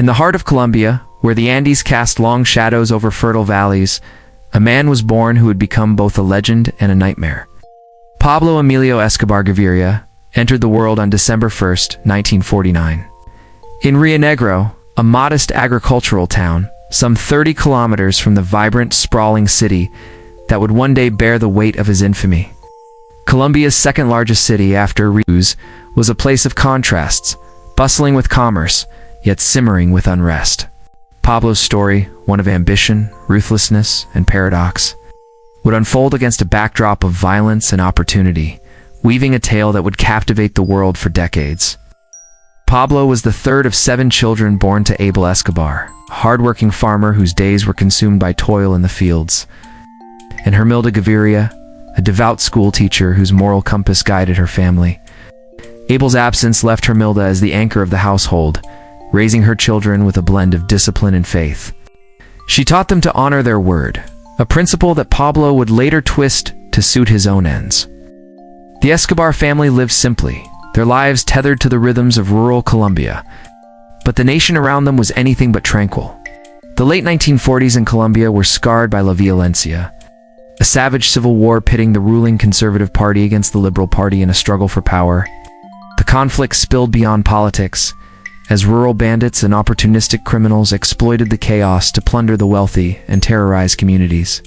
In the heart of Colombia, where the Andes cast long shadows over fertile valleys, a man was born who would become both a legend and a nightmare. Pablo Emilio Escobar Gaviria entered the world on December 1st, 1949. In Rio Negro, a modest agricultural town, some 30 kilometers from the vibrant, sprawling city that would one day bear the weight of his infamy. Colombia's second-largest city after Rio was a place of contrasts, bustling with commerce, yet simmering with unrest. Pablo's story, one of ambition, ruthlessness, and paradox, would unfold against a backdrop of violence and opportunity, weaving a tale that would captivate the world for decades. Pablo was the third of 7 children born to Abel Escobar, a hard-working farmer whose days were consumed by toil in the fields, and Hermilda Gaviria, a devout schoolteacher whose moral compass guided her family. Abel's absence left Hermilda as the anchor of the household, raising her children with a blend of discipline and faith. She taught them to honor their word, a principle that Pablo would later twist to suit his own ends. The Escobar family lived simply, their lives tethered to the rhythms of rural Colombia, but the nation around them was anything but tranquil. The late 1940s in Colombia were scarred by La Violencia, a savage civil war pitting the ruling Conservative Party against the Liberal Party in a struggle for power. The conflict spilled beyond politics, as rural bandits and opportunistic criminals exploited the chaos to plunder the wealthy and terrorize communities.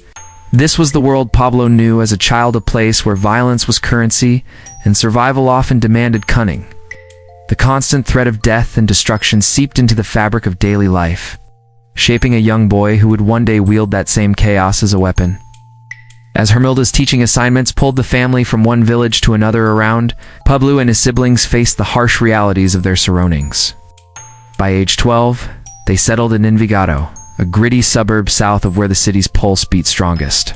This was the world Pablo knew as a child, a place where violence was currency and survival often demanded cunning. The constant threat of death and destruction seeped into the fabric of daily life, shaping a young boy who would one day wield that same chaos as a weapon. As Hermilda's teaching assignments pulled the family from one village to another around, Pablo and his siblings faced the harsh realities of their surroundings. By age 12, they settled in Envigado, a gritty suburb south of where the city's pulse beat strongest.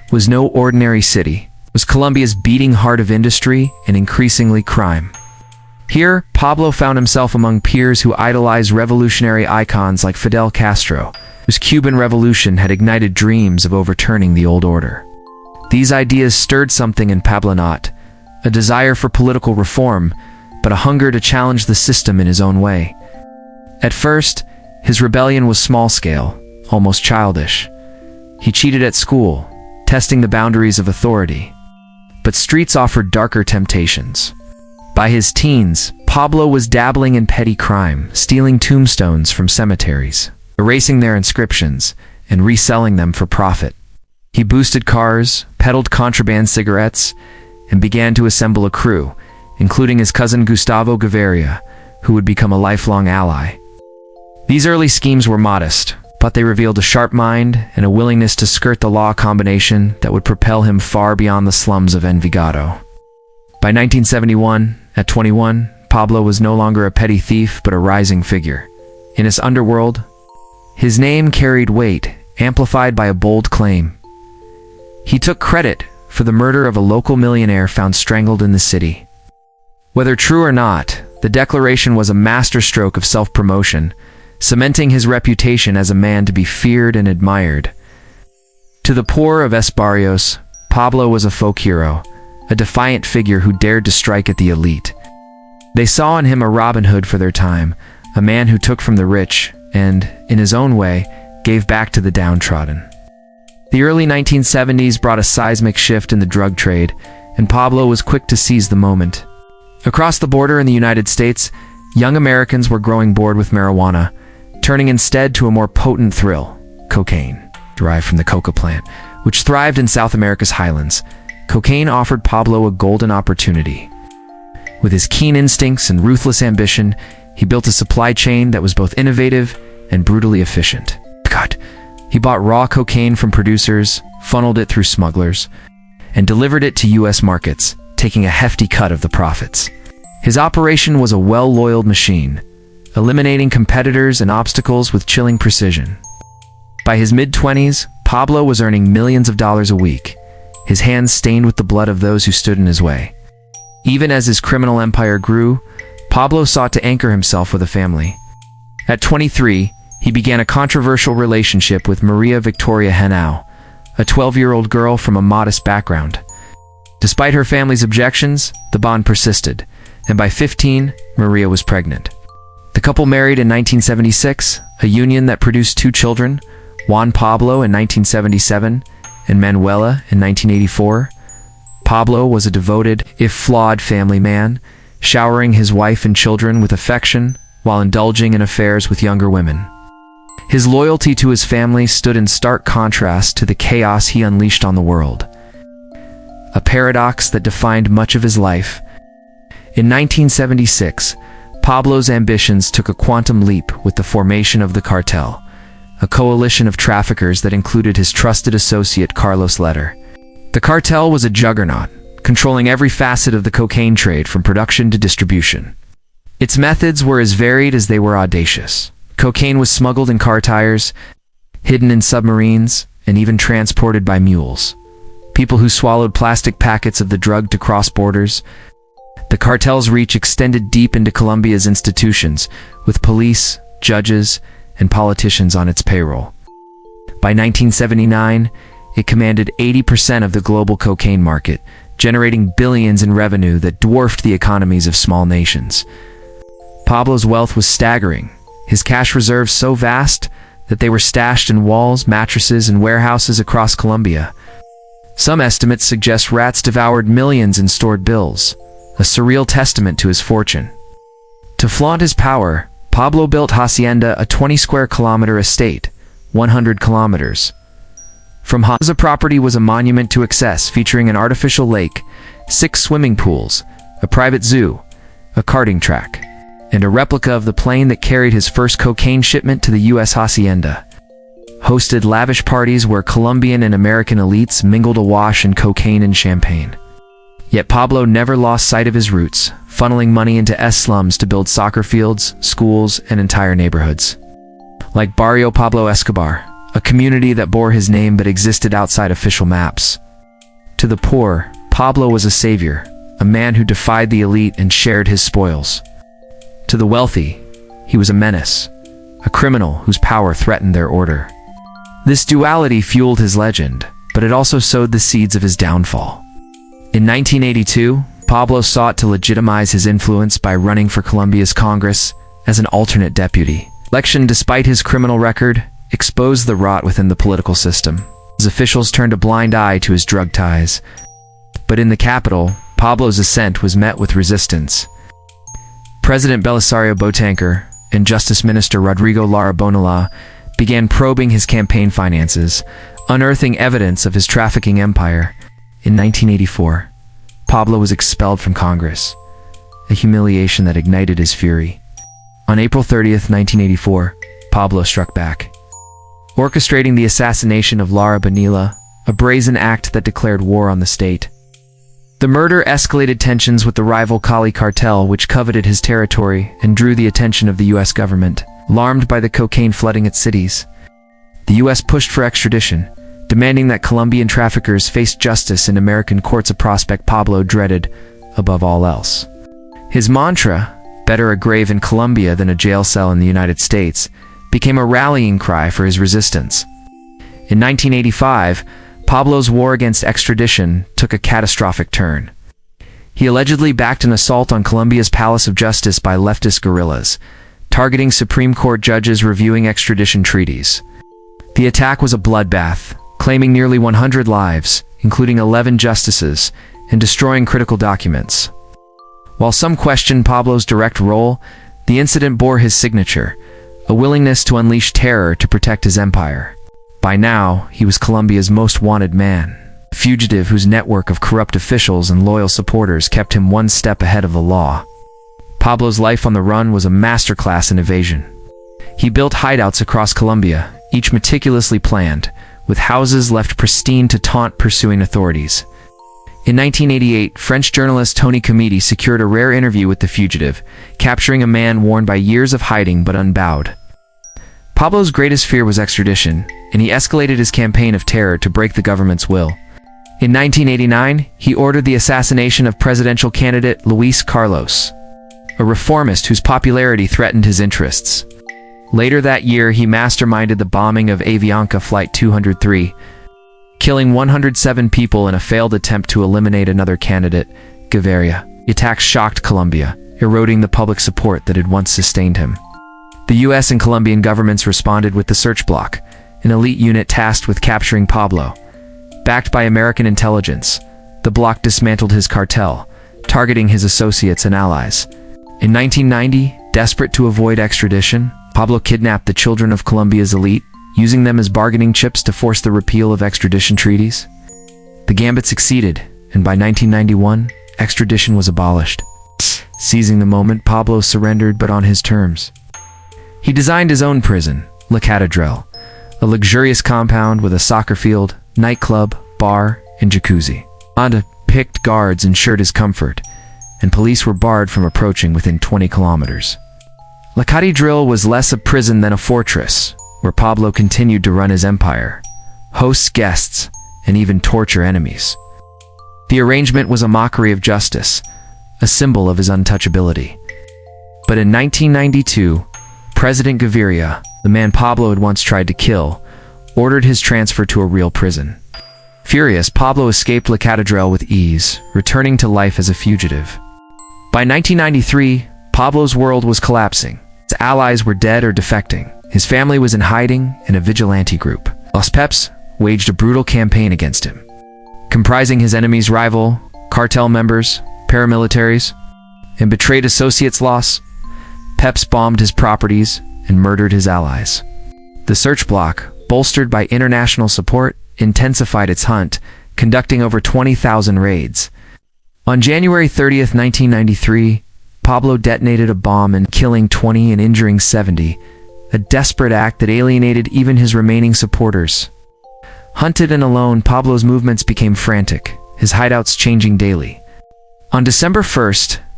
It was no ordinary city. It was Colombia's beating heart of industry and increasingly crime. Here, Pablo found himself among peers who idolized revolutionary icons like Fidel Castro, whose Cuban revolution had ignited dreams of overturning the old order. These ideas stirred something in Pablo, not a desire for political reform, but a hunger to challenge the system in his own way. At first, his rebellion was small-scale, almost childish. He cheated at school, testing the boundaries of authority. But streets offered darker temptations. By his teens, Pablo was dabbling in petty crime, stealing tombstones from cemeteries, erasing their inscriptions, and reselling them for profit. He boosted cars, peddled contraband cigarettes, and began to assemble a crew, including his cousin Gustavo Gaviria, who would become a lifelong ally. These early schemes were modest, but they revealed a sharp mind and a willingness to skirt the law combination that would propel him far beyond the slums of Envigado. By 1971, at 21, Pablo was no longer a petty thief but a rising figure. In his underworld, his name carried weight, amplified by a bold claim. He took credit for the murder of a local millionaire found strangled in the city. Whether true or not, the declaration was a masterstroke of self-promotion, cementing his reputation as a man to be feared and admired. To the poor of Es Barrios, Pablo was a folk hero, a defiant figure who dared to strike at the elite. They saw in him a Robin Hood for their time, a man who took from the rich and, in his own way, gave back to the downtrodden. The early 1970s brought a seismic shift in the drug trade, and Pablo was quick to seize the moment. Across the border in the United States, young Americans were growing bored with marijuana, turning instead to a more potent thrill, cocaine, derived from the coca plant, which thrived in South America's highlands. Cocaine offered Pablo a golden opportunity. With his keen instincts and ruthless ambition, he built a supply chain that was both innovative and brutally efficient. He bought raw cocaine from producers, funneled it through smugglers, and delivered it to U.S. markets, taking a hefty cut of the profits. His operation was a well-oiled machine, eliminating competitors and obstacles with chilling precision. By his mid-20s, Pablo was earning millions of dollars a week, his hands stained with the blood of those who stood in his way. Even as his criminal empire grew, Pablo sought to anchor himself with a family. At 23, he began a controversial relationship with Maria Victoria Henao, a 12-year-old girl from a modest background. Despite her family's objections, the bond persisted, and by 15, Maria was pregnant. The couple married in 1976, a union that produced 2 children, Juan Pablo in 1977 and Manuela in 1984. Pablo was a devoted, if flawed, family man, showering his wife and children with affection while indulging in affairs with younger women. His loyalty to his family stood in stark contrast to the chaos he unleashed on the world, a paradox that defined much of his life. In 1976, Pablo's ambitions took a quantum leap with the formation of the cartel, a coalition of traffickers that included his trusted associate Carlos Leder. The cartel was a juggernaut, controlling every facet of the cocaine trade from production to distribution. Its methods were as varied as they were audacious. Cocaine was smuggled in car tires, hidden in submarines, and even transported by mules. People who swallowed plastic packets of the drug to cross borders. The cartel's reach extended deep into Colombia's institutions, with police, judges, and politicians on its payroll. By 1979, it commanded 80% of the global cocaine market, generating billions in revenue that dwarfed the economies of small nations. Pablo's wealth was staggering, his cash reserves so vast that they were stashed in walls, mattresses, and warehouses across Colombia. Some estimates suggest rats devoured millions in stored bills, a surreal testament to his fortune. To flaunt his power, Pablo built Hacienda, a 20-square-kilometer estate, 100 kilometers. From Hacienda property was a monument to excess featuring an artificial lake, 6 swimming pools, a private zoo, a karting track, and a replica of the plane that carried his first cocaine shipment to the U.S. Hacienda. Hosted lavish parties where Colombian and American elites mingled awash in cocaine and champagne. Yet Pablo never lost sight of his roots, funneling money into slums to build soccer fields, schools, and entire neighborhoods. Like Barrio Pablo Escobar, a community that bore his name but existed outside official maps. To the poor, Pablo was a savior, a man who defied the elite and shared his spoils. To the wealthy, he was a menace, a criminal whose power threatened their order. This duality fueled his legend, but it also sowed the seeds of his downfall. In 1982, Pablo sought to legitimize his influence by running for Colombia's Congress as an alternate deputy. Election, despite his criminal record, exposed the rot within the political system. His officials turned a blind eye to his drug ties. But in the capital, Pablo's ascent was met with resistance. President Belisario Botankar and Justice Minister Rodrigo Lara Bonilla began probing his campaign finances, unearthing evidence of his trafficking empire. In 1984, Pablo was expelled from Congress, a humiliation that ignited his fury. On April 30th, 1984, Pablo struck back, orchestrating the assassination of Lara Bonilla, a brazen act that declared war on the state. The murder escalated tensions with the rival Cali cartel, which coveted his territory and drew the attention of the U.S. government. Alarmed by the cocaine flooding its cities, the U.S. pushed for extradition, demanding that Colombian traffickers face justice in American courts, a prospect Pablo dreaded above all else. His mantra, "Better a grave in Colombia than a jail cell in the United States," became a rallying cry for his resistance. In 1985, Pablo's war against extradition took a catastrophic turn. He allegedly backed an assault on Colombia's Palace of Justice by leftist guerrillas, targeting Supreme Court judges reviewing extradition treaties. The attack was a bloodbath, claiming nearly 100 lives, including 11 justices, and destroying critical documents. While some questioned Pablo's direct role, the incident bore his signature, a willingness to unleash terror to protect his empire. By now, he was Colombia's most wanted man, a fugitive whose network of corrupt officials and loyal supporters kept him one step ahead of the law. Pablo's life on the run was a masterclass in evasion. He built hideouts across Colombia, each meticulously planned, with houses left pristine to taunt pursuing authorities. In 1988, French journalist Tony Comedy secured a rare interview with the fugitive, capturing a man worn by years of hiding but unbowed. Pablo's greatest fear was extradition, and he escalated his campaign of terror to break the government's will. In 1989, he ordered the assassination of presidential candidate Luis Carlos, a reformist whose popularity threatened his interests. Later that year, he masterminded the bombing of Avianca Flight 203, killing 107 people in a failed attempt to eliminate another candidate, Gaviria. The attack shocked Colombia, eroding the public support that had once sustained him. The US and Colombian governments responded with the Search Block, an elite unit tasked with capturing Pablo. Backed by American intelligence, the bloc dismantled his cartel, targeting his associates and allies. In 1990, desperate to avoid extradition, Pablo kidnapped the children of Colombia's elite, using them as bargaining chips to force the repeal of extradition treaties. The gambit succeeded, and by 1991, extradition was abolished. Seizing the moment, Pablo surrendered, but on his terms. He designed his own prison, La Catedral, a luxurious compound with a soccer field, nightclub, bar, and jacuzzi. Picked guards ensured his comfort, and police were barred from approaching within 20 kilometers. La Catedral was less a prison than a fortress, where Pablo continued to run his empire, host guests, and even torture enemies. The arrangement was a mockery of justice, a symbol of his untouchability. But in 1992, President Gaviria, the man Pablo had once tried to kill, ordered his transfer to a real prison. Furious, Pablo escaped La Catedral with ease, returning to life as a fugitive. By 1993, Pablo's world was collapsing. His allies were dead or defecting. His family was in hiding, and a vigilante group, Los Peps, waged a brutal campaign against him. Comprising his enemy's rival, cartel members, paramilitaries, and betrayed associates Los Peps bombed his properties and murdered his allies. The Search Block, bolstered by international support, intensified its hunt, conducting over 20,000 raids. On January 30, 1993, Pablo detonated a bomb and killing 20 and injuring 70, a desperate act that alienated even his remaining supporters. Hunted and alone, Pablo's movements became frantic, his hideouts changing daily. On December 1,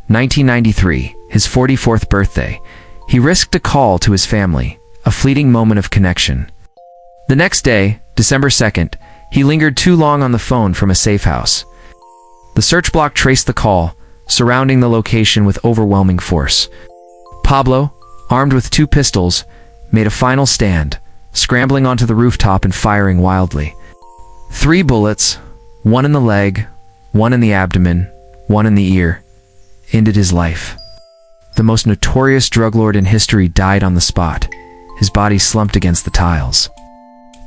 1993, his 44th birthday, he risked a call to his family, a fleeting moment of connection. The next day, December 2nd, he lingered too long on the phone from a safe house. The Search Block traced the call, surrounding the location with overwhelming force. Pablo, armed with 2 pistols, made a final stand, scrambling onto the rooftop and firing wildly. 3 bullets, 1 in the leg, 1 in the abdomen, 1 in the ear, ended his life. The most notorious drug lord in history died on the spot, his body slumped against the tiles.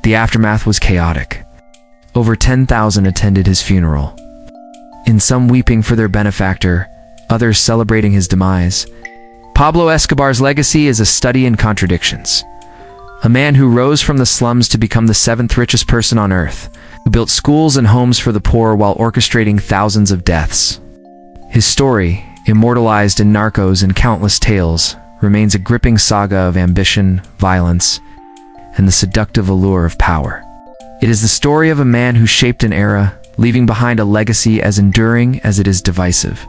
The aftermath was chaotic. Over 10,000 attended his funeral, in some weeping for their benefactor, others celebrating his demise. Pablo Escobar's legacy is a study in contradictions. A man who rose from the slums to become the 7th richest person on earth, who built schools and homes for the poor while orchestrating thousands of deaths. His story, immortalized in Narcos and countless tales, remains a gripping saga of ambition, violence, and the seductive allure of power. It is the story of a man who shaped an era, leaving behind a legacy as enduring as it is divisive.